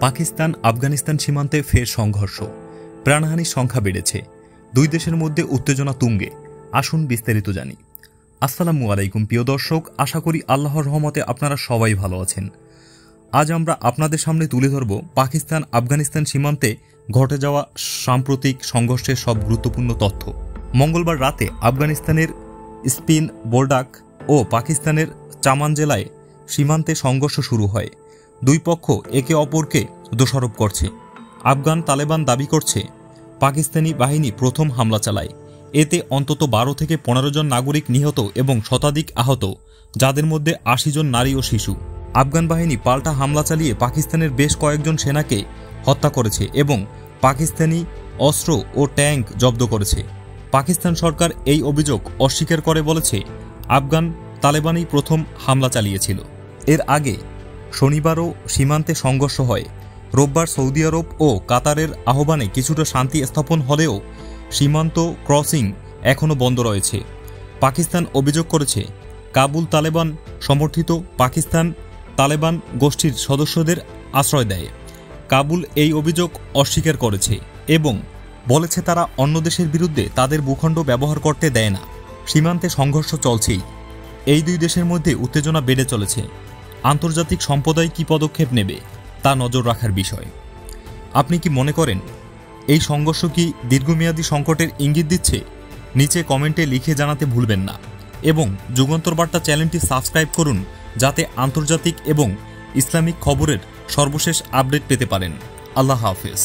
পাকিস্তান আফগানিস্তান সীমান্তে ফের সংঘর্ষ, প্রাণহানির সংখ্যা বেড়েছে, দুই দেশের মধ্যে উত্তেজনা তুঙ্গে। আসুন বিস্তারিত জানি। আসসালামু আলাইকুম প্রিয় দর্শক, আশা করি আল্লাহর রহমতে আপনারা সবাই ভালো আছেন। আজ আমরা আপনাদের সামনে তুলে ধরব পাকিস্তান আফগানিস্তান সীমান্তে ঘটে যাওয়া সাম্প্রতিক সংঘর্ষের সব গুরুত্বপূর্ণ তথ্য। মঙ্গলবার রাতে আফগানিস্তানের স্পিন বোর্ডাক ও পাকিস্তানের চামান জেলায় সীমান্তে সংঘর্ষ শুরু হয়। দুই পক্ষ একে অপরকে দোষারোপ করছে। আফগান তালেবান দাবি করছে পাকিস্তানি বাহিনী প্রথম হামলা চালায়। এতে অন্তত 12 থেকে 15 জন নাগরিক নিহত এবং শতাধিক আহত, যাদের মধ্যে 80 জন নারী ও শিশু। আফগান বাহিনী পাল্টা হামলা চালিয়ে পাকিস্তানের বেশ কয়েকজন সেনাকে হত্যা করেছে এবং পাকিস্তানি অস্ত্র ও ট্যাঙ্ক জব্দ করেছে। পাকিস্তান সরকার এই অভিযোগ অস্বীকার করে বলেছে আফগান তালেবানই প্রথম হামলা চালিয়েছিল। এর আগে শনিবারও সীমান্তে সংঘর্ষ হয়। রোববার সৌদি আরব ও কাতারের আহ্বানে কিছুটা শান্তি স্থাপন হলেও সীমান্ত ক্রসিং এখনও বন্ধ রয়েছে। পাকিস্তান অভিযোগ করেছে কাবুল তালেবান সমর্থিত পাকিস্তান তালেবান গোষ্ঠীর সদস্যদের আশ্রয় দেয়। কাবুল এই অভিযোগ অস্বীকার করেছে এবং বলেছে তারা অন্য দেশের বিরুদ্ধে তাদের ভূখণ্ড ব্যবহার করতে দেয় না। সীমান্তে সংঘর্ষ চলছেই। এই দুই দেশের মধ্যে উত্তেজনা বেড়ে চলেছে। আন্তর্জাতিক সম্প্রদায় কী পদক্ষেপ নেবে তা নজর রাখার বিষয়। আপনি কি মনে করেন এই সংঘর্ষ কি দীর্ঘমেয়াদী সংকটের ইঙ্গিত দিচ্ছে? নিচে কমেন্টে লিখে জানাতে ভুলবেন না এবং যুগান্তর বার্তা চ্যানেলটি সাবস্ক্রাইব করুন, যাতে আন্তর্জাতিক এবং ইসলামিক খবরের সর্বশেষ আপডেট পেতে পারেন। আল্লাহ হাফেজ।